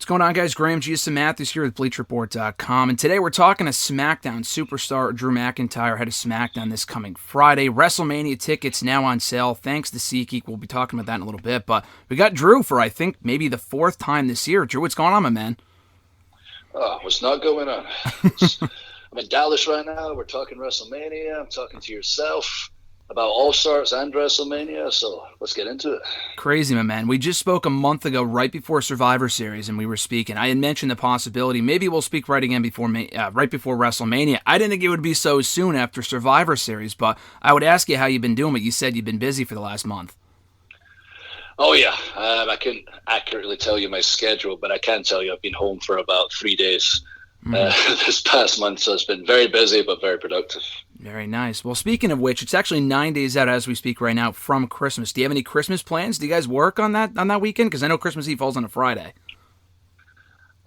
What's going on, guys? Graham Giuseppe Matthews here with BleacherReport.com, and today we're talking to SmackDown superstar Drew McIntyre head of SmackDown this coming Friday. WrestleMania tickets now on sale thanks to SeatGeek. We'll be talking about that in a little bit, but we got Drew for, I think, maybe the fourth time this year. Drew, what's going on, my man? What's not going on? I'm in Dallas right now. We're talking WrestleMania. I'm talking to yourself about All-Stars and WrestleMania, so let's get into it. Crazy, my man. We just spoke a month ago, right before Survivor Series, and we were speaking. I had mentioned the possibility, maybe we'll speak right again right before WrestleMania. I didn't think it would be so soon after Survivor Series, but I would ask you how you've been doing, but you said you've been busy for the last month. Oh, yeah. I couldn't accurately tell you my schedule, but I can tell you I've been home for about 3 days this past month, so it's been very busy but very productive. Very nice. Well, speaking of which, it's actually 9 days out as we speak right now from Christmas. Do you have any Christmas plans? Do you guys work on that weekend? Because I know Christmas Eve falls on a Friday.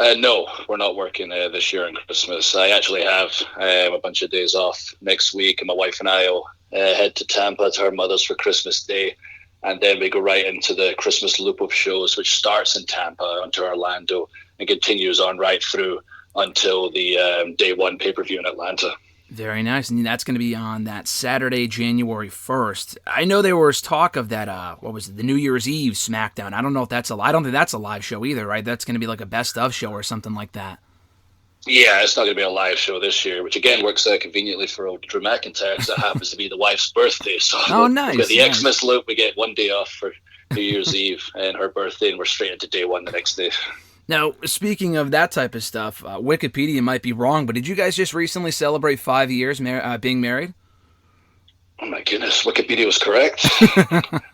No, we're not working this year on Christmas. I actually have a bunch of days off next week, and my wife and I will head to Tampa to her mother's for Christmas Day, and then we go right into the Christmas loop of shows, which starts in Tampa onto Orlando and continues on right through until the Day 1 pay-per-view in Atlanta. Very nice, and that's going to be on that Saturday, January 1st. I know there was talk of that, the New Year's Eve SmackDown. I don't know if I don't think that's a live show either, right? That's going to be like a best-of show or something like that. Yeah, it's not going to be a live show this year, which again works out conveniently for old Drew McIntyre because it happens to be the wife's birthday. So nice. We got the Xmas loop, we get 1 day off for New Year's Eve and her birthday, and we're straight into Day 1 the next day. Now, speaking of that type of stuff, Wikipedia might be wrong, but did you guys just recently celebrate 5 years being married? Oh my goodness, Wikipedia was correct.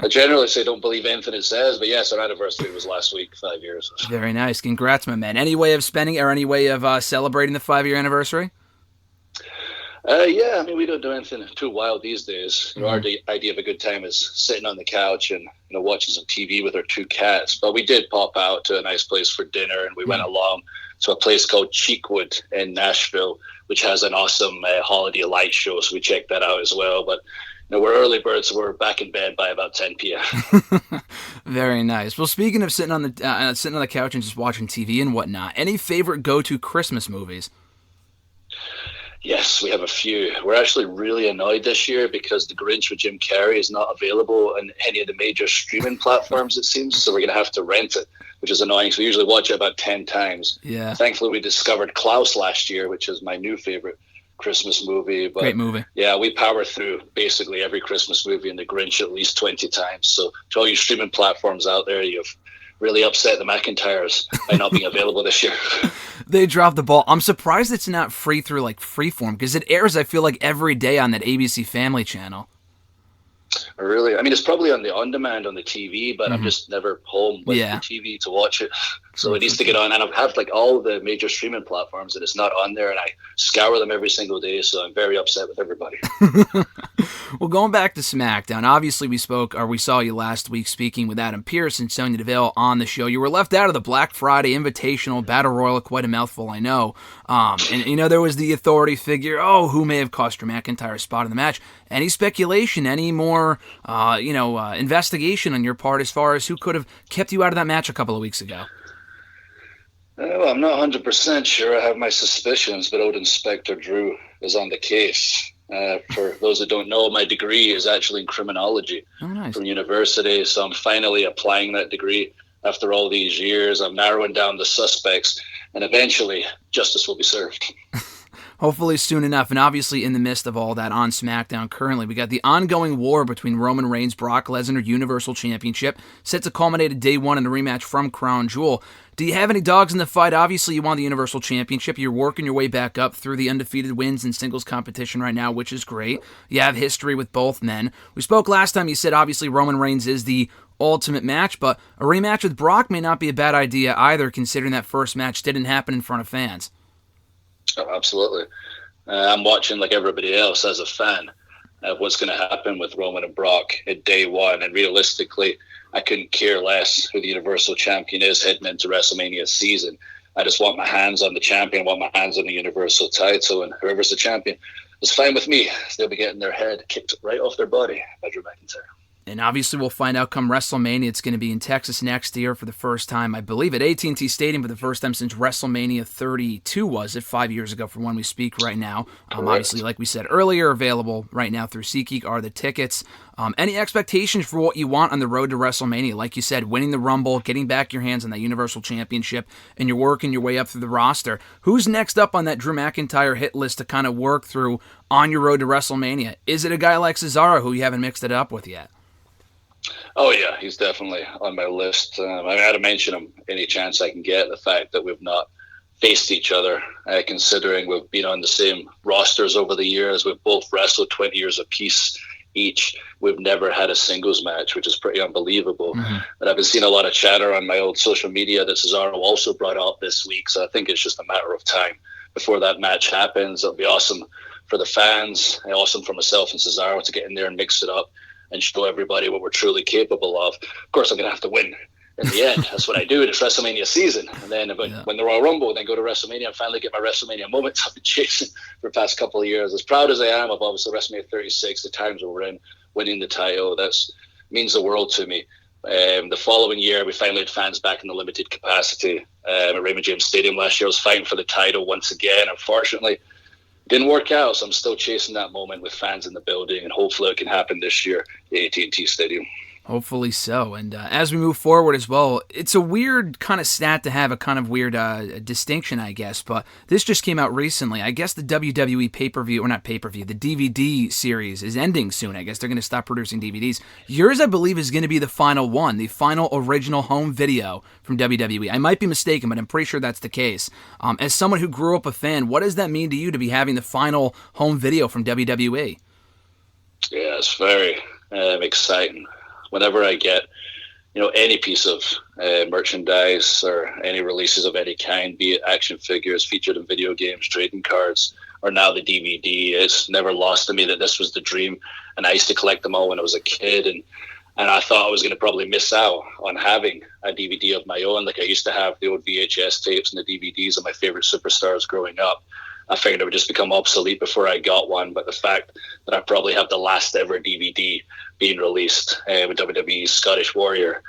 I generally say don't believe anything it says, but yes, our anniversary was last week, 5 years. Very nice. Congrats, my man. Any way of spending or any way of celebrating the 5-year anniversary? Yeah, I mean, we don't do anything too wild these days. Our idea of a good time is sitting on the couch and watching some TV with our 2 cats. But we did pop out to a nice place for dinner, and we went along to a place called Cheekwood in Nashville, which has an awesome holiday light show. So we checked that out as well. But we're early birds, so we're back in bed by about 10 p.m. Very nice. Well, speaking of sitting on the couch and just watching TV and whatnot, any favorite go-to Christmas movies? Yes, we have a few. We're actually really annoyed this year because The Grinch with Jim Carrey is not available on any of the major streaming platforms, it seems. So we're going to have to rent it, which is annoying. So we usually watch it about 10 times. Yeah. Thankfully, we discovered Klaus last year, which is my new favorite Christmas movie. But great movie. Yeah, we power through basically every Christmas movie in The Grinch at least 20 times. So to all you streaming platforms out there, you've really upset the McIntyres by not being available this year. They dropped the ball. I'm surprised it's not free through like Freeform because it airs, I feel like, every day on that ABC Family channel. Really? I mean, it's probably on demand on the TV, but I'm just never home with the TV to watch it. So it needs to get on. And I have like all the major streaming platforms, and it's not on there. And I scour them every single day, so I'm very upset with everybody. Well, going back to SmackDown, obviously we saw you last week speaking with Adam Pearce and Sonya Deville on the show. You were left out of the Black Friday Invitational Battle Royal, quite a mouthful, I know. And there was the authority figure, who may have cost Drew McIntyre a spot in the match. Any speculation, any more, investigation on your part as far as who could have kept you out of that match a couple of weeks ago? Well, I'm not 100% sure. I have my suspicions, but old Inspector Drew is on the case. For those that don't know, my degree is actually in criminology from university, so I'm finally applying that degree after all these years. I'm narrowing down the suspects, and eventually justice will be served. Hopefully soon enough. And obviously in the midst of all that on SmackDown currently, we got the ongoing war between Roman Reigns, Brock Lesnar, Universal Championship, set to culminate at Day 1 in a rematch from Crown Jewel. Do you have any dogs in the fight? Obviously you won the Universal Championship. You're working your way back up through the undefeated wins in singles competition right now, which is great. You have history with both men. We spoke last time, you said obviously Roman Reigns is the ultimate match, but a rematch with Brock may not be a bad idea either, considering that first match didn't happen in front of fans. Oh, absolutely. I'm watching like everybody else as a fan of what's going to happen with Roman and Brock at Day 1. And realistically, I couldn't care less who the Universal Champion is heading into WrestleMania season. I just want my hands on the champion, want my hands on the Universal title, and whoever's the champion is fine with me. They'll be getting their head kicked right off their body by Drew McIntyre. And obviously we'll find out come WrestleMania. It's going to be in Texas next year for the first time, I believe, at AT&T Stadium for the first time since WrestleMania 32, was it? 5 years ago from when we speak right now. Obviously, like we said earlier, available right now through SeatGeek are the tickets. Any expectations for what you want on the road to WrestleMania? Like you said, winning the Rumble, getting back your hands on that Universal Championship, and you're working your way up through the roster. Who's next up on that Drew McIntyre hit list to kind of work through on your road to WrestleMania? Is it a guy like Cesaro who you haven't mixed it up with yet? Oh, yeah, he's definitely on my list. I had to mention him any chance I can get. The fact that we've not faced each other, considering we've been on the same rosters over the years. We've both wrestled 20 years apiece each. We've never had a singles match, which is pretty unbelievable. And I've been seeing a lot of chatter on my old social media that Cesaro also brought up this week. So I think it's just a matter of time before that match happens. It'll be awesome for the fans, and awesome for myself and Cesaro to get in there and mix it up and show everybody what we're truly capable of. Of course, I'm going to have to win in the end. That's what I do. It's WrestleMania season. And then when the Royal Rumble, then go to WrestleMania and finally get my WrestleMania moments I've been chasing for the past couple of years. As proud as I am of obviously WrestleMania 36, the times we're in, winning the title, that means the world to me. The following year, we finally had fans back in the limited capacity. At Raymond James Stadium last year, I was fighting for the title once again. Unfortunately, didn't work out, so I'm still chasing that moment with fans in the building, and hopefully it can happen this year at AT&T Stadium. Hopefully so. And as we move forward as well, it's a weird kind of stat to have, a kind of weird distinction, I guess, but this just came out recently. I guess the WWE pay-per-view, or not pay-per-view, the DVD series is ending soon. I guess they're going to stop producing DVDs. Yours, I believe, is going to be the final one, the final original home video from WWE. I might be mistaken, but I'm pretty sure that's the case. As someone who grew up a fan, what does that mean to you to be having the final home video from WWE? Yeah, it's very exciting. Whenever I get, any piece of merchandise or any releases of any kind, be it action figures, featured in video games, trading cards, or now the DVD, it's never lost to me that this was the dream. And I used to collect them all when I was a kid, and I thought I was going to probably miss out on having a DVD of my own. Like I used to have the old VHS tapes and the DVDs of my favorite superstars growing up. I figured it would just become obsolete before I got one, but the fact that I probably have the last ever DVD being released with WWE's Scottish Warrior,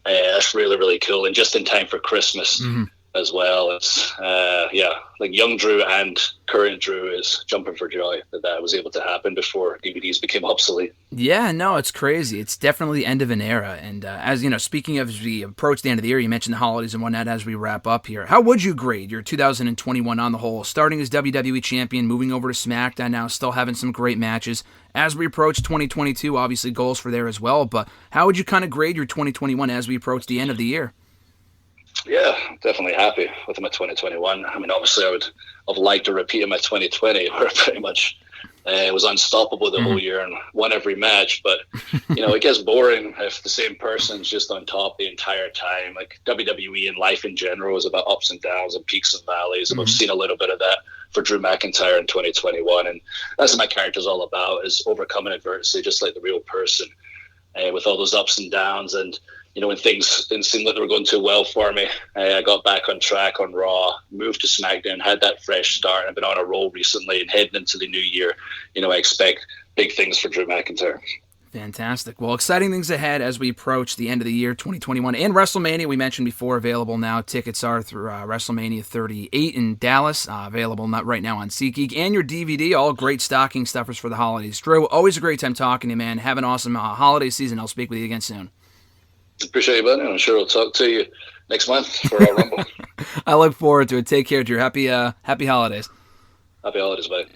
that's really, really cool. And just in time for Christmas as well. It's, like young Drew and current Drew is jumping for joy that was able to happen before DVDs became obsolete. Yeah, no, it's crazy. It's definitely the end of an era. And as you know, speaking of as we approach the end of the year, you mentioned the holidays and whatnot as we wrap up here. How would you grade your 2021 on the whole? Starting as WWE champion, moving over to SmackDown now, still having some great matches. As we approach 2022, obviously goals for there as well. But how would you kind of grade your 2021 as we approach the end of the year? Yeah, definitely happy with my 2021. I mean, obviously, I would have liked to repeat in my 2020, where pretty much it was unstoppable the whole year and won every match. But, it gets boring if the same person's just on top the entire time. Like WWE and life in general is about ups and downs and peaks and valleys. And we've seen a little bit of that for Drew McIntyre in 2021. And that's what my character's all about, is overcoming adversity, just like the real person, with all those ups and downs. And when things didn't seem like they were going too well for me, I got back on track on Raw, moved to SmackDown, had that fresh start, and I've been on a roll recently. And heading into the new year, I expect big things for Drew McIntyre. Fantastic. Well, exciting things ahead as we approach the end of the year, 2021. And WrestleMania, we mentioned before, available now. Tickets are through WrestleMania 38 in Dallas, available right now on SeatGeek. And your DVD, all great stocking stuffers for the holidays. Drew, always a great time talking to you, man. Have an awesome holiday season. I'll speak with you again soon. Appreciate you, buddy. I'm sure we'll talk to you next month for our Rumble. I look forward to it. Take care, Drew. Happy holidays. Happy holidays, bye.